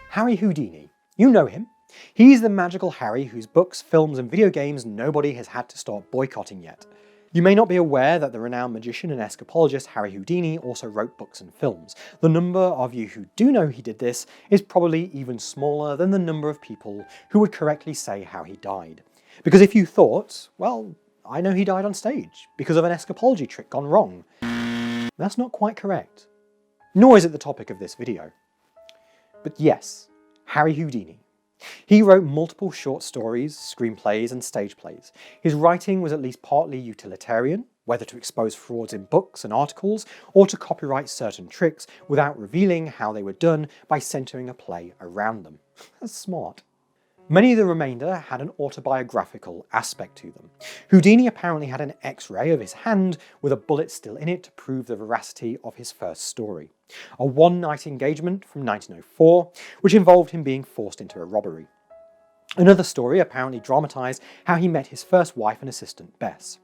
Harry Houdini. You know him. He's the magical Harry whose books, films and video games nobody has had to start boycotting yet. You may not be aware that the renowned magician and escapologist Harry Houdini also wrote books and films. The number of you who do know he did this is probably even smaller than the number of people who would correctly say how he died. Because if you thought, well, I know he died on stage because of an escapology trick gone wrong, that's not quite correct. Nor is it the topic of this video. But yes, Harry Houdini. He wrote multiple short stories, screenplays and stage plays. His writing was at least partly utilitarian, whether to expose frauds in books and articles, or to copyright certain tricks without revealing how they were done by centering a play around them. That's smart. Many of the remainder had an autobiographical aspect to them. Houdini apparently had an X-ray of his hand with a bullet still in it to prove the veracity of his first story. A one-night engagement from 1904, which involved him being forced into a robbery. Another story apparently dramatised how he met his first wife and assistant, Bess.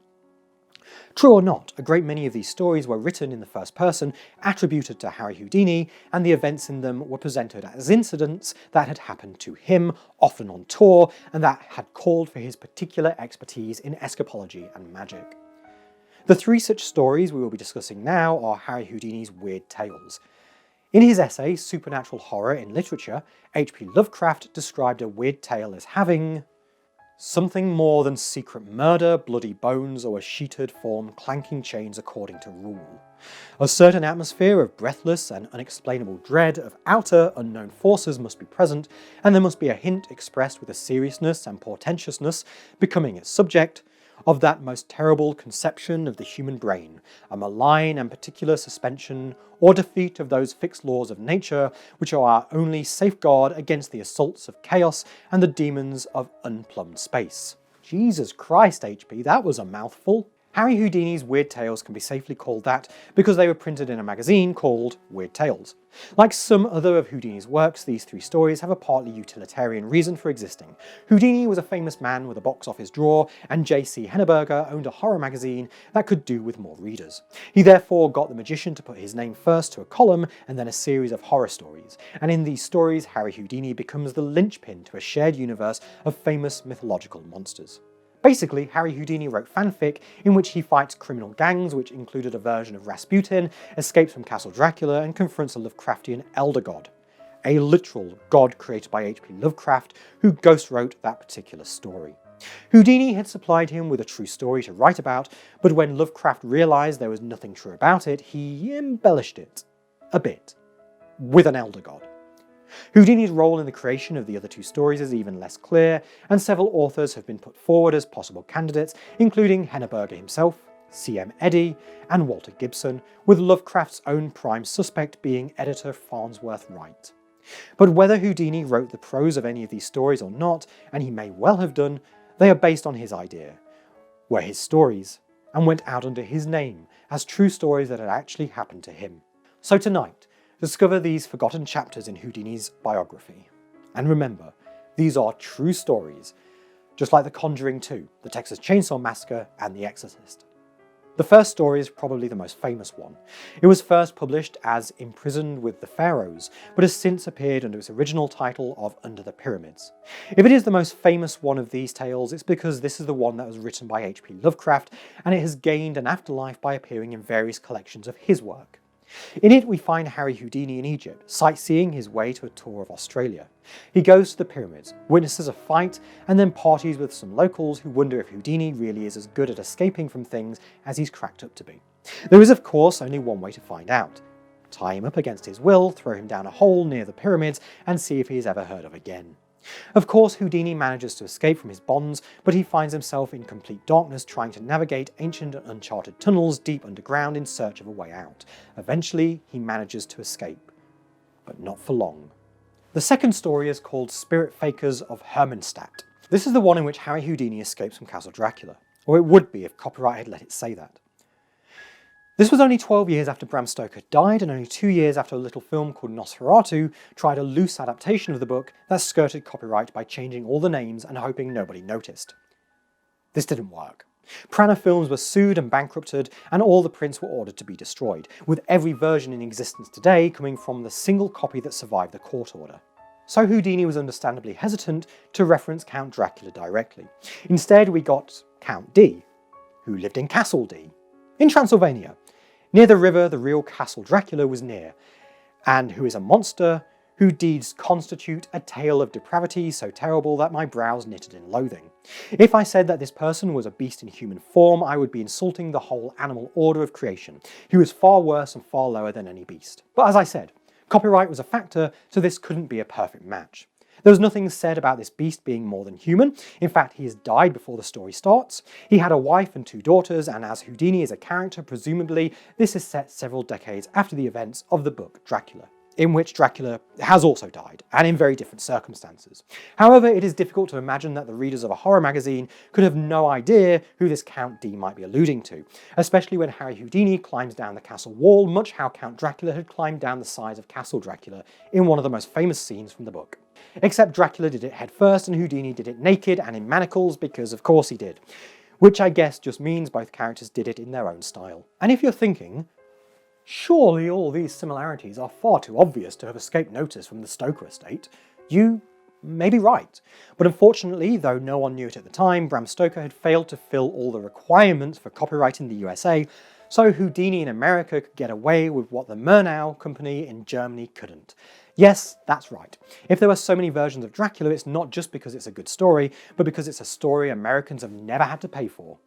True or not, a great many of these stories were written in the first person, attributed to Harry Houdini, and the events in them were presented as incidents that had happened to him, often on tour, and that had called for his particular expertise in escapology and magic. The three such stories we will be discussing now are Harry Houdini's weird tales. In his essay, Supernatural Horror in Literature, H.P. Lovecraft described a weird tale as having something more than secret murder, bloody bones, or a sheeted form clanking chains according to rule. A certain atmosphere of breathless and unexplainable dread of outer, unknown forces must be present, and there must be a hint expressed with a seriousness and portentousness, becoming its subject, of that most terrible conception of the human brain, a malign and particular suspension or defeat of those fixed laws of nature which are our only safeguard against the assaults of chaos and the demons of unplumbed space. Jesus Christ, HP, that was a mouthful. Harry Houdini's weird tales can be safely called that because they were printed in a magazine called Weird Tales. Like some other of Houdini's works, these three stories have a partly utilitarian reason for existing. Houdini was a famous man with a box office draw, and J.C. Henneberger owned a horror magazine that could do with more readers. He therefore got the magician to put his name first to a column and then a series of horror stories, and in these stories Harry Houdini becomes the linchpin to a shared universe of famous mythological monsters. Basically, Harry Houdini wrote fanfic in which he fights criminal gangs, which included a version of Rasputin, escapes from Castle Dracula, and confronts a Lovecraftian elder god. A literal god created by H.P. Lovecraft, who ghost-wrote that particular story. Houdini had supplied him with a true story to write about, but when Lovecraft realised there was nothing true about it, he embellished it. A bit. With an elder god. Houdini's role in the creation of the other two stories is even less clear, and several authors have been put forward as possible candidates, including Henneberger himself, C.M. Eddy, and Walter Gibson, with Lovecraft's own prime suspect being editor Farnsworth Wright. But whether Houdini wrote the prose of any of these stories or not, and he may well have done, they are based on his idea, were his stories, and went out under his name as true stories that had actually happened to him. So tonight, discover these forgotten chapters in Houdini's biography. And remember, these are true stories, just like The Conjuring 2, The Texas Chainsaw Massacre, and The Exorcist. The first story is probably the most famous one. It was first published as Imprisoned with the Pharaohs, but has since appeared under its original title of Under the Pyramids. If it is the most famous one of these tales, it's because this is the one that was written by H.P. Lovecraft, and it has gained an afterlife by appearing in various collections of his work. In it we find Harry Houdini in Egypt, sightseeing his way to a tour of Australia. He goes to the pyramids, witnesses a fight, and then parties with some locals who wonder if Houdini really is as good at escaping from things as he's cracked up to be. There is of course only one way to find out. Tie him up against his will, throw him down a hole near the pyramids, and see if he is ever heard of again. Of course, Houdini manages to escape from his bonds, but he finds himself in complete darkness trying to navigate ancient and uncharted tunnels deep underground in search of a way out. Eventually, he manages to escape. But not for long. The second story is called Spirit Fakers of Hermannstadt. This is the one in which Harry Houdini escapes from Castle Dracula, or it would be if copyright had let it say that. This was only 12 years after Bram Stoker died, and only 2 years after a little film called Nosferatu tried a loose adaptation of the book that skirted copyright by changing all the names and hoping nobody noticed. This didn't work. Prana Films were sued and bankrupted, and all the prints were ordered to be destroyed, with every version in existence today coming from the single copy that survived the court order. so Houdini was understandably hesitant to reference Count Dracula directly. Instead, we got Count D, who lived in Castle D, in Transylvania. Near the river the real Castle Dracula was near, and who is a monster whose deeds constitute a tale of depravity so terrible that my brows knitted in loathing. If I said that this person was a beast in human form, I would be insulting the whole animal order of creation. He was far worse and far lower than any beast. But as I said, copyright was a factor, so this couldn't be a perfect match. There was nothing said about this beast being more than human. In fact, he has died before the story starts. He had a wife and 2 daughters, and as Houdini is a character, presumably this is set several decades after the events of the book Dracula, in which Dracula has also died, and in very different circumstances. However, it is difficult to imagine that the readers of a horror magazine could have no idea who this Count D might be alluding to, especially when Harry Houdini climbs down the castle wall, much how Count Dracula had climbed down the sides of Castle Dracula in one of the most famous scenes from the book. Except Dracula did it head first and Houdini did it naked and in manacles, because of course he did. Which I guess just means both characters did it in their own style. And if you're thinking, surely all these similarities are far too obvious to have escaped notice from the Stoker estate, you may be right. But unfortunately, though no one knew it at the time, Bram Stoker had failed to fill all the requirements for copyright in the USA, so Houdini in America could get away with what the Murnau company in Germany couldn't. Yes, that's right. If there were so many versions of Dracula, it's not just because it's a good story, but because it's a story Americans have never had to pay for.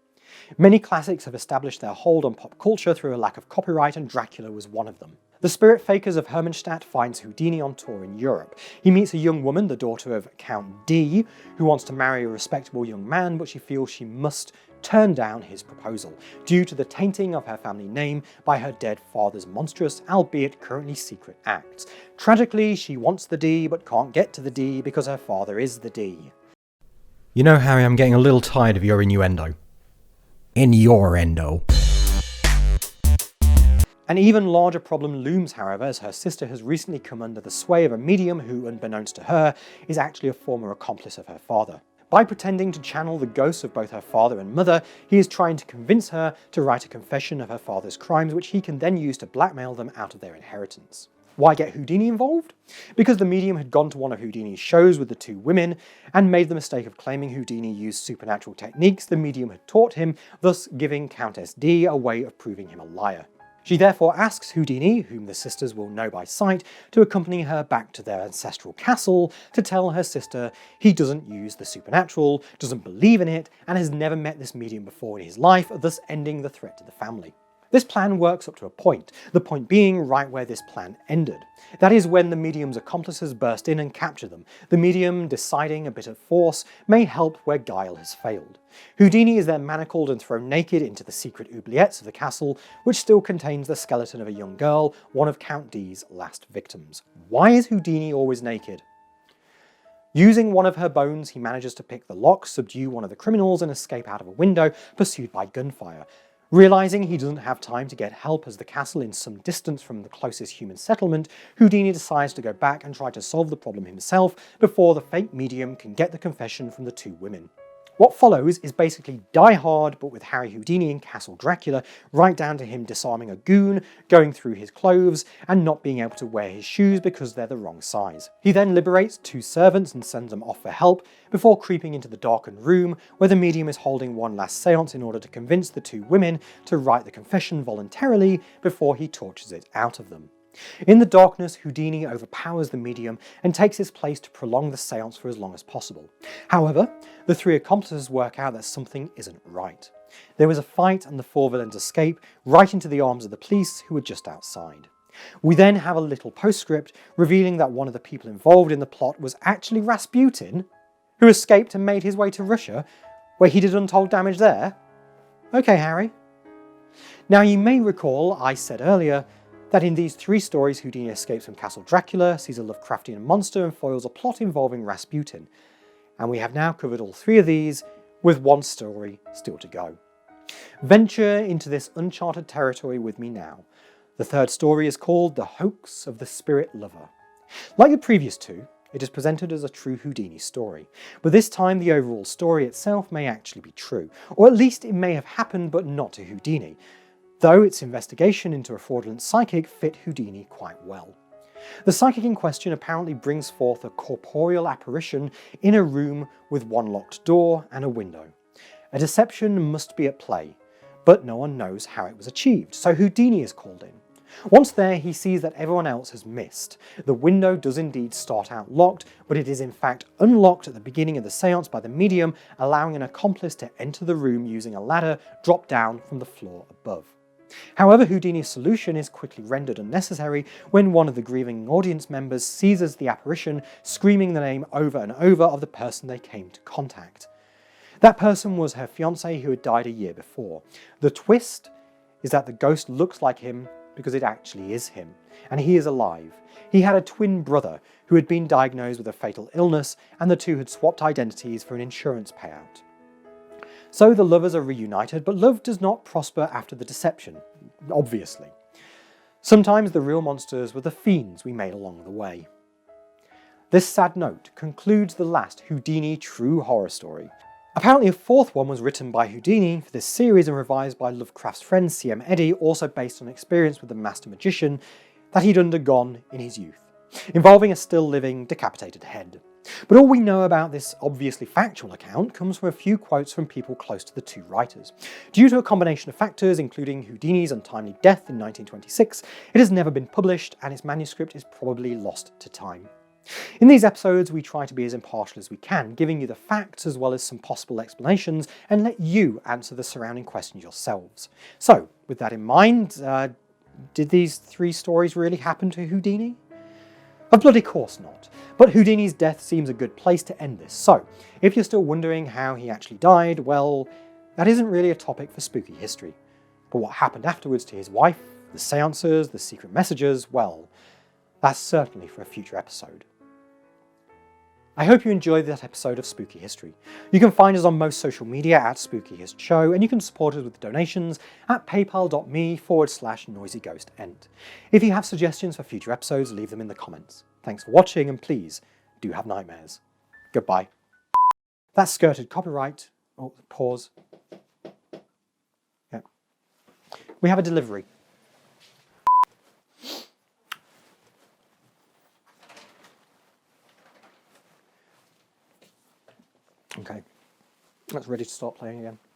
Many classics have established their hold on pop culture through a lack of copyright, and Dracula was one of them. The Spirit Fakers of Hermannstadt finds Houdini on tour in Europe. He meets a young woman, the daughter of Count D, who wants to marry a respectable young man, but she feels she must turn down his proposal, due to the tainting of her family name by her dead father's monstrous, albeit currently secret acts. Tragically, she wants the D, but can't get to the D because her father is the D. You know, Harry, I'm getting a little tired of your innuendo. Innuendo. An even larger problem looms, however, as her sister has recently come under the sway of a medium who, unbeknownst to her, is actually a former accomplice of her father. By pretending to channel the ghosts of both her father and mother, he is trying to convince her to write a confession of her father's crimes, which he can then use to blackmail them out of their inheritance. Why get Houdini involved? Because the medium had gone to one of Houdini's shows with the 2 women and made the mistake of claiming Houdini used supernatural techniques the medium had taught him, thus giving Countess D a way of proving him a liar. She therefore asks Houdini, whom the sisters will know by sight, to accompany her back to their ancestral castle to tell her sister he doesn't use the supernatural, doesn't believe in it, and has never met this medium before in his life, thus ending the threat to the family. This plan works up to a point, the point being right where this plan ended. That is when the medium's accomplices burst in and capture them. The medium, deciding a bit of force, may help where guile has failed. Houdini is then manacled and thrown naked into the secret oubliettes of the castle, which still contains the skeleton of a young girl, one of Count D's last victims. Why is Houdini always naked? Using one of her bones, he manages to pick the lock, subdue one of the criminals, and escape out of a window, pursued by gunfire. Realizing he doesn't have time to get help as the castle is some distance from the closest human settlement, Houdini decides to go back and try to solve the problem himself before the fake medium can get the confession from the 2 women. What follows is basically Die Hard, but with Harry Houdini in Castle Dracula, right down to him disarming a goon, going through his clothes, and not being able to wear his shoes because they're the wrong size. He then liberates 2 servants and sends them off for help, before creeping into the darkened room, where the medium is holding one last seance in order to convince the 2 women to write the confession voluntarily before he tortures it out of them. In the darkness, Houdini overpowers the medium and takes his place to prolong the seance for as long as possible. However, the 3 accomplices work out that something isn't right. There is a fight and the 4 villains escape right into the arms of the police, who are just outside. We then have a little postscript revealing that one of the people involved in the plot was actually Rasputin, who escaped and made his way to Russia, where he did untold damage there. Okay, Harry. Now you may recall I said earlier that in these 3 stories Houdini escapes from Castle Dracula, sees a Lovecraftian monster, and foils a plot involving Rasputin. And we have now covered all 3 of these, with 1 story still to go. Venture into this uncharted territory with me now. The 3rd story is called The Hoax of the Spirit Lover. Like the previous 2, it is presented as a true Houdini story, but this time the overall story itself may actually be true, or at least it may have happened but not to Houdini, though its investigation into a fraudulent psychic fit Houdini quite well. The psychic in question apparently brings forth a corporeal apparition in a room with one locked door and a window. A deception must be at play, but no one knows how it was achieved, so Houdini is called in. Once there, he sees that everyone else has missed. The window does indeed start out locked, but it is in fact unlocked at the beginning of the seance by the medium, allowing an accomplice to enter the room using a ladder dropped down from the floor above. However, Houdini's solution is quickly rendered unnecessary when one of the grieving audience members seizes the apparition, screaming the name over and over of the person they came to contact. That person was her fiancé who had died a year before. The twist is that the ghost looks like him because it actually is him, and he is alive. He had a twin brother who had been diagnosed with a fatal illness, and the two had swapped identities for an insurance payout. So the lovers are reunited, but love does not prosper after the deception, obviously. Sometimes the real monsters were the fiends we made along the way. This sad note concludes the last Houdini true horror story. Apparently a fourth one was written by Houdini for this series and revised by Lovecraft's friend C.M. Eddy, also based on experience with the master magician that he'd undergone in his youth, involving a still living decapitated head. But all we know about this obviously factual account comes from a few quotes from people close to the two writers. Due to a combination of factors, including Houdini's untimely death in 1926, it has never been published and its manuscript is probably lost to time. In these episodes, we try to be as impartial as we can, giving you the facts as well as some possible explanations, and let you answer the surrounding questions yourselves. So, with that in mind, did these three stories really happen to Houdini? Of bloody course not, but Houdini's death seems a good place to end this, so if you're still wondering how he actually died, well, that isn't really a topic for spooky history. But what happened afterwards to his wife, the seances, the secret messages, well, that's certainly for a future episode. I hope you enjoyed that episode of Spooky History. You can find us on most social media at Spooky Hist Show, and you can support us with donations at paypal.me/noisyghostend. If you have suggestions for future episodes, leave them in the comments. Thanks for watching, and please, do have nightmares. Goodbye. That's skirted copyright. Oh, pause. Yeah. We have a delivery. Okay, that's ready to start playing again.